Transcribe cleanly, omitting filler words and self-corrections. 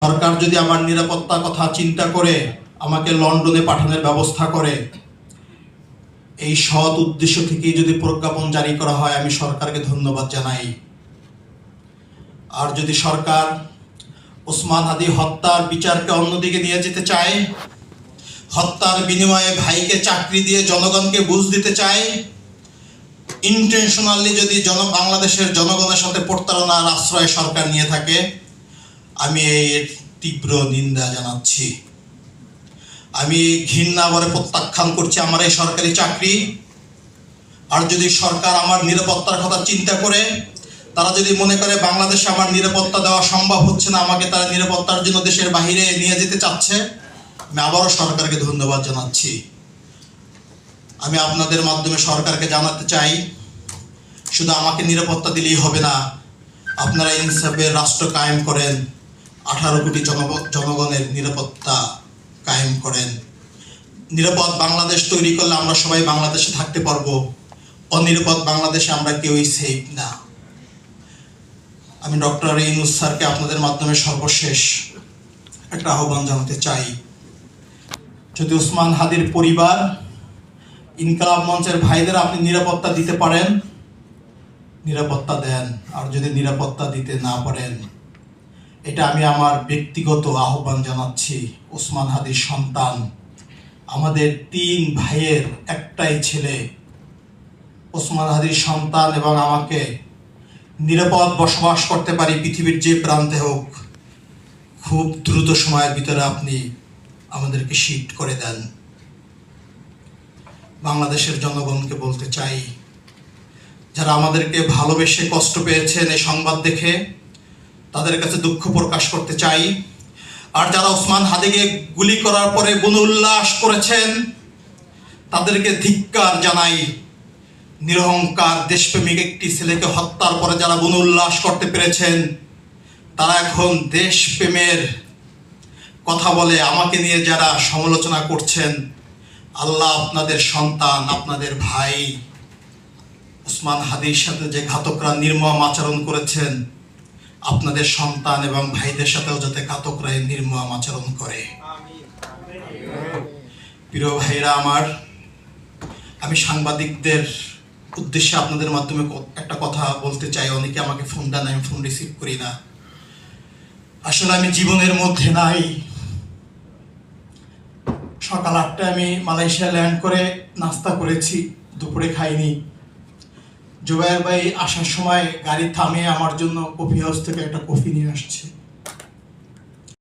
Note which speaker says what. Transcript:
Speaker 1: সরকার যদি আমার নিরাপত্তার কথা চিন্তা করে আমাকে লন্ডনে পাঠানোর ব্যবস্থা করে, এই সৎ উদ্দেশ্য থেকেই যদি প্রজ্ঞাপন জারি করা হয়, আমি সরকারকে ধন্যবাদ জানাই। আর যদি সরকার ওসমান হাদি হত্যার বিচারকে অন্যদিকে নিয়ে যেতে চায়, হত্যার বিনিময়ে ভাইকে চাকরি দিয়ে জনগণকে বুঝ দিতে চায়, ইন্টেনশনালি যদি বাংলাদেশের জনগণের সাথে প্রতারণার আশ্রয় সরকার নিয়ে থাকে, আমি এর তীব্র নিন্দা জানাচ্ছি। আমি ঘৃণা ভরে প্রত্যাখ্যান করছি আমার এই সরকারি চাকরি। আর যদি সরকার আমার নিরাপত্তার কথা চিন্তা করে, তারা যদি মনে করে বাংলাদেশে আমার নিরাপত্তা দেওয়া সম্ভব হচ্ছে না, আমাকে তারা নিরাপত্তার জন্য দেশের বাহিরে নিয়ে যেতে চাচ্ছে, আমি আবারও সরকারকে ধন্যবাদ জানাচ্ছি। আমি আপনাদের মাধ্যমে সরকারকে জানাতে চাই, শুধু আমাকে নিরাপত্তা দিলেই হবে না, আপনারা ইনসাফের রাষ্ট্র কায়েম করেন, 18 কোটি জনগণের নিরাপত্তা কায়েম করেন। নিরাপদ বাংলাদেশ তৈরি করলে আমরা সবাই বাংলাদেশে থাকতে পারবো। অনিরাপদ বাংলাদেশে আমরা কেউই সেফ না। আমি ডক্টর ইউনূস স্যারকে আপনাদের মাধ্যমে সর্বশেষ একটা আহ্বান জানাতে চাই, যদি ওসমান হাদির পরিবার, ইনকালাব মঞ্চের ভাইদের আপনি নিরাপত্তা দিতে পারেন, নিরাপত্তা দেন। আর যদি নিরাপত্তা দিতে না পারেন, এটা আমি আমার ব্যক্তিগত আহ্বান জানাচ্ছি। ওসমান হাদির সন্তান, আমাদের 3 ভাইয়ের একটাই ছেলে, ওসমান হাদির সন্তান এবং আমাকে নিরাপদ বসবাস করতে পারি পৃথিবীর যে প্রান্তে হোক, খুব দ্রুত সময়ের ভিতরে আপনি আমাদেরকে শিফট করে দেন। বাংলাদেশের জনগণকে বলতে চাই, যারা আমাদেরকে ভালোবেসে কষ্ট পেয়েছেন এই সংবাদ দেখে, তাদের কাছে দুঃখ প্রকাশ করতে চাই। আর যারা ওসমান হাদিকে গুলি করার পরে বনউল্লাস করেছেন, তাদেরকে ধিক্কার জানাই। নিরহংকার দেশপ্রেমিক একটি ছেলেকে হত্যার পরে যারা বনউল্লাস করতে পেরেছেন, তারা এখন দেশপ্রেমের কথা বলে আমাকে নিয়ে যারা সমালোচনা করছেন, আল্লাহ আপনাদের সন্তান, আপনাদের ভাই ওসমান হাদির সাথে যে ঘাতকরা নির্মম আচরণ করেছেন, আপনাদের সন্তান এবং ভাইদের সাথেও যাতে ঘাতকরা নির্মম আচরণ করে। প্রিয় ভাইরা আমার, আমি সাংবাদিকদের উদ্দেশ্যে আপনাদের মাধ্যমে একটা কথা বলতে চাই। অনেকে আমাকে ফোন দেন, আমি ফোন রিসিভ করি না। আসলে আমি জীবনের মধ্যে নাই। সকাল 8টায় আমি মালয়েশিয়া ল্যান্ড করে নাস্তা করেছি, দুপুরে খাইনি। জুবায়ের ভাই আসার সময় গাড়ি থামিয়ে আমার জন্য কফি হাউস থেকে একটা কফি নিয়ে আসছে।